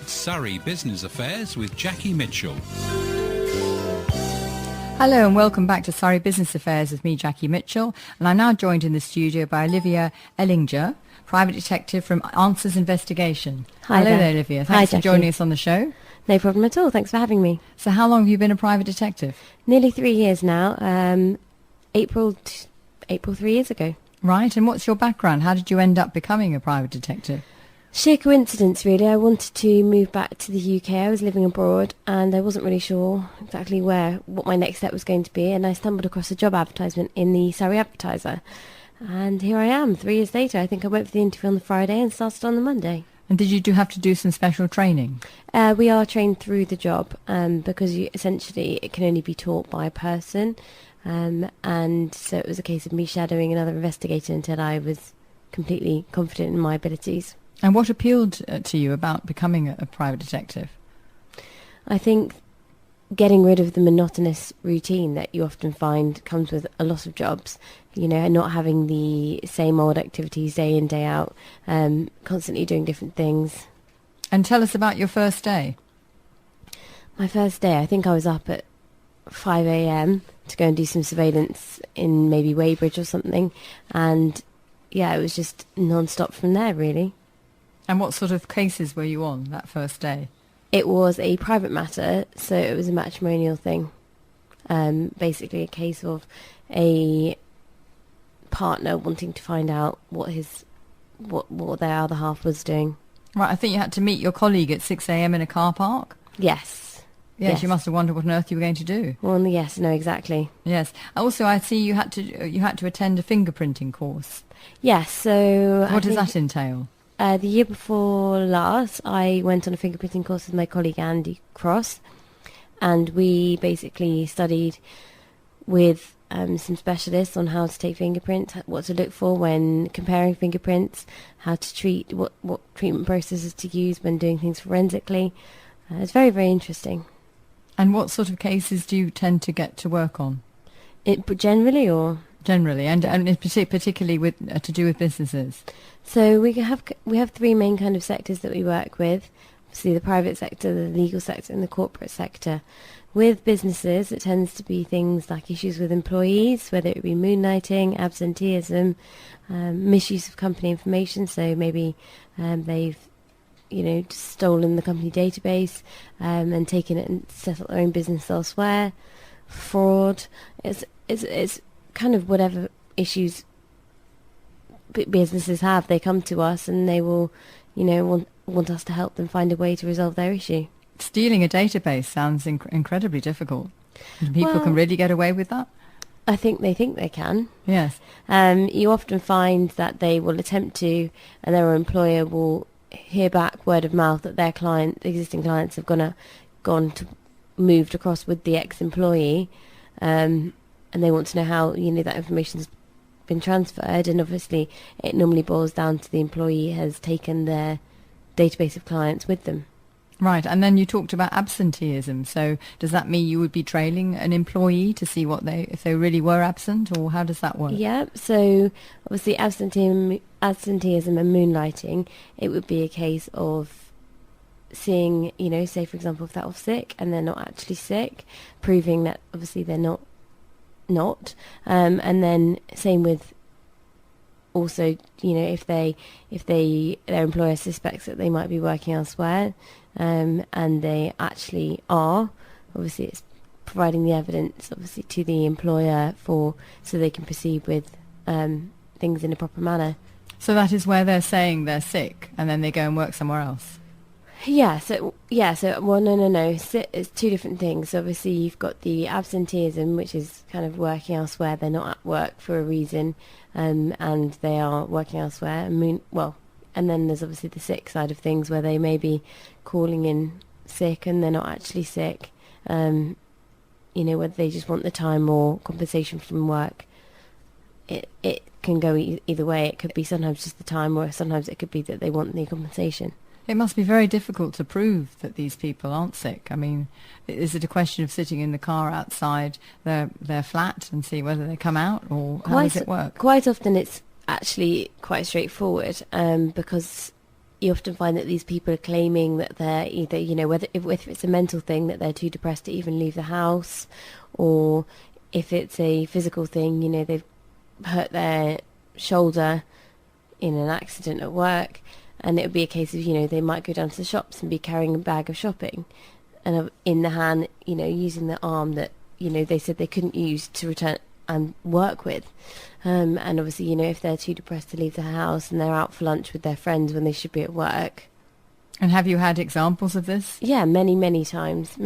It's Surrey Business Affairs with Jackie Mitchell. Hello and welcome back to Surrey Business Affairs with me, Jackie Mitchell. And I'm now joined in the studio by Olivia Ellenger, private detective from Answers Investigation. Hi Hello there, Olivia. Thanks for joining us on the show. No problem at all. Thanks for having me. So how long have you been a private detective? Nearly 3 years now. April 3 years ago. Right. And what's your background? How did you end up becoming a private detective? Sheer coincidence, really. I wanted to move back to the UK. I was living abroad and I wasn't really sure exactly what my next step was going to be. And I stumbled across a job advertisement in the Surrey Advertiser. And here I am, 3 years later. I think I went for the interview on the Friday and started on the Monday. And did you have to do some special training? We are trained through the job because essentially it can only be taught by a person. And so it was a case of me shadowing another investigator until I was completely confident in my abilities. And what appealed to you about becoming a private detective? I think getting rid of the monotonous routine that you often find comes with a lot of jobs, and not having the same old activities day in, day out, constantly doing different things. And tell us about your first day. My first day, I think I was up at 5 a.m. to go and do some surveillance in maybe Weybridge or something. And yeah, it was just non-stop from there, really. And what sort of cases were you on that first day? It was a private matter, so it was a matrimonial thing. Basically a case of a partner wanting to find out what their other half was doing. Right, I think you had to meet your colleague at 6 a.m. in a car park? Yes. Yes, you must have wondered what on earth you were going to do. Well, yes, no, exactly. Yes. Also, I see you had to attend a fingerprinting course. Yes, so... What does that entail? The year before last, I went on a fingerprinting course with my colleague Andy Cross, and we basically studied with some specialists on how to take fingerprints, what to look for when comparing fingerprints, how to treat, what treatment processes to use when doing things forensically. It's very, very interesting. And what sort of cases do you tend to get to work on? Generally, or...? Generally, and particularly with to do with businesses. So we have three main kind of sectors that we work with. Obviously, the private sector, the legal sector, and the corporate sector. With businesses, it tends to be things like issues with employees, whether it be moonlighting, absenteeism, misuse of company information. So maybe they've stolen the company database and taken it and set up their own business elsewhere. Fraud. It's kind of whatever issues businesses have, they come to us and they will, want us to help them find a way to resolve their issue. Stealing a database sounds incredibly difficult. People can really get away with that? I think they can. Yes. You often find that they will attempt to, and their employer will hear back word of mouth that their existing clients have moved across with the ex-employee, and they want to know how that information's been transferred, and obviously it normally boils down to the employee has taken their database of clients with them. Right, and then you talked about absenteeism. So does that mean you would be trailing an employee to see if they really were absent, or how does that work? Yeah, so obviously absenteeism and moonlighting, it would be a case of seeing, say for example if they're off sick and they're not actually sick, proving that obviously they're not, and then same with also if their employer suspects that they might be working elsewhere, and they actually are, obviously it's providing the evidence obviously to the employer so they can proceed with things in a proper manner. So that is where they're saying they're sick and then they go and work somewhere else. So no. It's two different things. Obviously, you've got the absenteeism, which is kind of working elsewhere. They're not at work for a reason, and they are working elsewhere. And then there's obviously the sick side of things, where they may be calling in sick and they're not actually sick. Whether they just want the time or compensation from work. It can go either way. It could be sometimes just the time, or sometimes it could be that they want the compensation. It must be very difficult to prove that these people aren't sick. I mean, is it a question of sitting in the car outside their flat and see whether they come out, or how does it work? Quite often it's actually quite straightforward, because you often find that these people are claiming that they're either, whether if it's a mental thing, that they're too depressed to even leave the house, or if it's a physical thing, they've hurt their shoulder in an accident at work, and it would be a case of, they might go down to the shops and be carrying a bag of shopping, and in the hand, using the arm that, they said they couldn't use to return and work with. And obviously, if they're too depressed to leave the house and they're out for lunch with their friends when they should be at work. And have you had examples of this? Yeah, many times.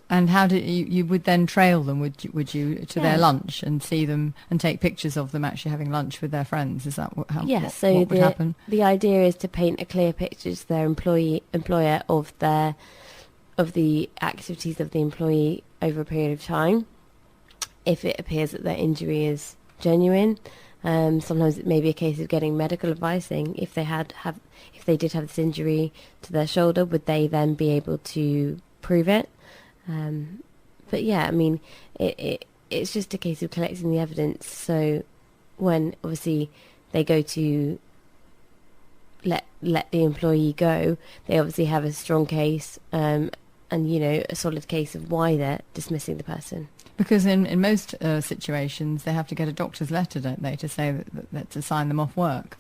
And how did you would then trail them? Would you to their lunch and see them and take pictures of them actually having lunch with their friends? Is that what would happen? The idea is to paint a clear picture to their employer of the activities of the employee over a period of time. If it appears that their injury is genuine, sometimes it may be a case of getting medical advice, saying if they if they did have this injury to their shoulder, would they then be able to prove it? But yeah, I mean, it's just a case of collecting the evidence. So when obviously they go to let the employee go, they obviously have a strong case, and a solid case of why they're dismissing the person. Because in most situations, they have to get a doctor's letter, don't they, to say that to sign them off work?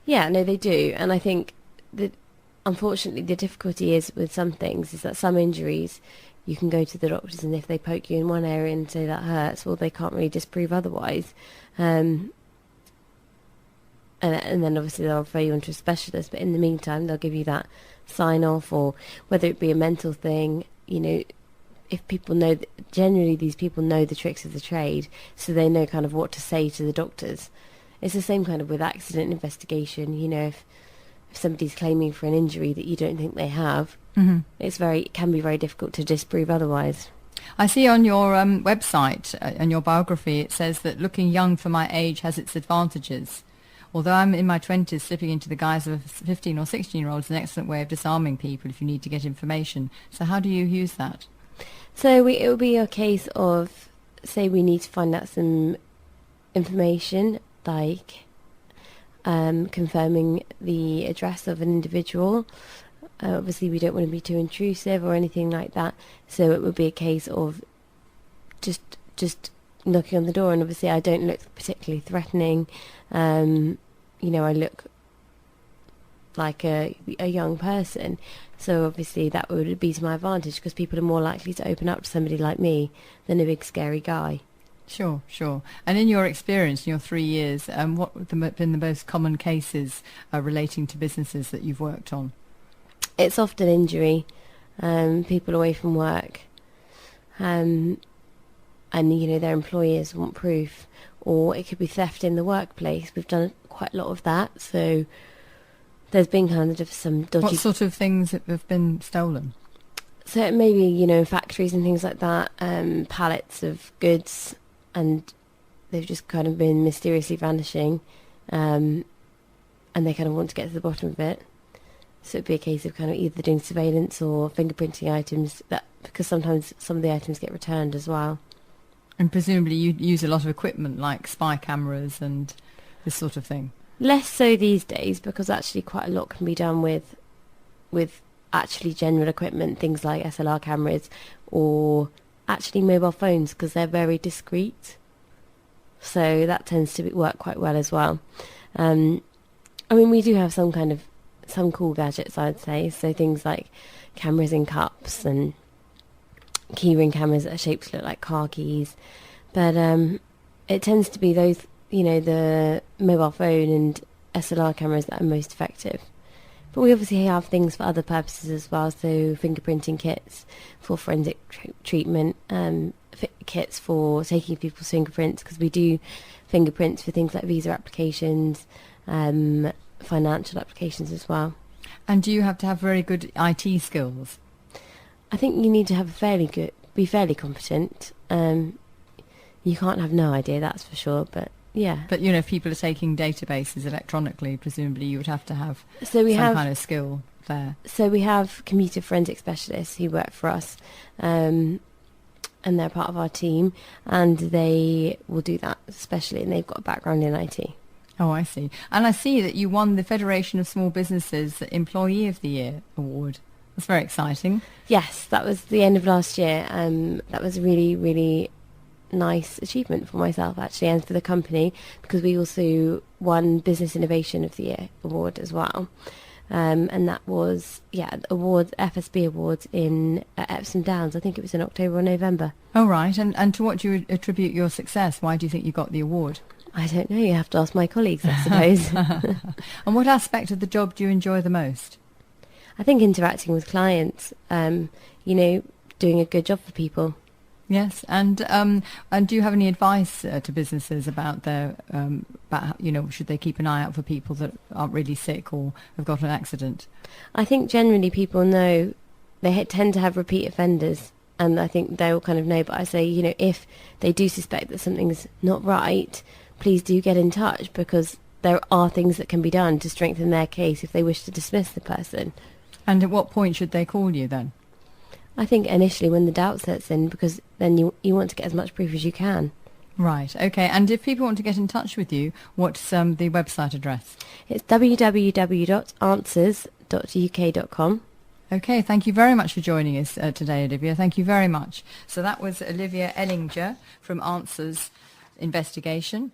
Yeah, no, they do. And I think that, unfortunately, the difficulty is with some things is that some injuries, you can go to the doctors, and if they poke you in one area and say that hurts, well, they can't really disprove otherwise. And then, obviously, they'll refer you on to a specialist. But in the meantime, they'll give you that sign-off, or whether it be a mental thing, if people know, generally these people know the tricks of the trade, so they know kind of what to say to the doctors. It's the same kind of with accident investigation. If somebody's claiming for an injury that you don't think they have, it can be very difficult to disprove otherwise. I see on your website and your biography, it says that looking young for my age has its advantages. Although I'm in my 20s, slipping into the guise of a 15 or 16-year-old is an excellent way of disarming people if you need to get information. So how do you use that? So it will be a case of, say we need to find out some information, like confirming the address of an individual. Obviously, we don't want to be too intrusive or anything like that. So it would be a case of just knocking on the door. And obviously, I don't look particularly threatening. I look like a young person. So obviously that would be to my advantage, because people are more likely to open up to somebody like me than a big scary guy. Sure. And in your experience, in your 3 years, what have been the most common cases relating to businesses that you've worked on? It's often injury, people away from work, and their employers want proof, or it could be theft in the workplace. We've done quite a lot of that, so there's been kind of some dodgy... What sort of things have been stolen? So it may be, factories and things like that, pallets of goods, and they've just kind of been mysteriously vanishing, and they kind of want to get to the bottom of it. So it'd be a case of kind of either doing surveillance or fingerprinting items, because sometimes some of the items get returned as well. And presumably you use a lot of equipment like spy cameras and this sort of thing? Less so these days, because actually quite a lot can be done with actually general equipment, things like SLR cameras or actually mobile phones, because they're very discreet. So that tends to work quite well as well. We do have some cool gadgets, I'd say. So things like cameras in cups and keyring cameras that are shaped to look like car keys. But it tends to be those, the mobile phone and SLR cameras that are most effective. But we obviously have things for other purposes as well, so fingerprinting kits for forensic treatment, kits for taking people's fingerprints, because we do fingerprints for things like visa applications, financial applications as well. And do you have to have very good IT skills? I think you need to have be fairly competent. You can't have no idea, that's for sure, but yeah. But, if people are taking databases electronically, presumably you would have to have some kind of skill there. So we have computer forensic specialists who work for us, and they're part of our team, and they will do that especially, and they've got a background in IT. Oh, I see. And I see that you won the Federation of Small Businesses Employee of the Year award. That's very exciting. Yes, that was the end of last year. That was a really, really nice achievement for myself, actually, and for the company, because we also won Business Innovation of the Year award as well. And that was, awards, FSB awards in Epsom Downs. I think it was in October or November. Oh, right. And to what do you attribute your success? Why do you think you got the award? I don't know. You have to ask my colleagues, I suppose. And what aspect of the job do you enjoy the most? I think interacting with clients, doing a good job for people. Yes, and do you have any advice to businesses about their should they keep an eye out for people that aren't really sick or have got an accident? I think generally people know they tend to have repeat offenders, and I think they all kind of know. But I say, if they do suspect that something's not right, please do get in touch, because there are things that can be done to strengthen their case if they wish to dismiss the person. And at what point should they call you then? I think initially when the doubt sets in, because then you want to get as much proof as you can. Right, okay. And if people want to get in touch with you, what's the website address? It's www.answers.uk.com. Okay, thank you very much for joining us today, Olivia. Thank you very much. So that was Olivia Ellenger from Answers Investigation.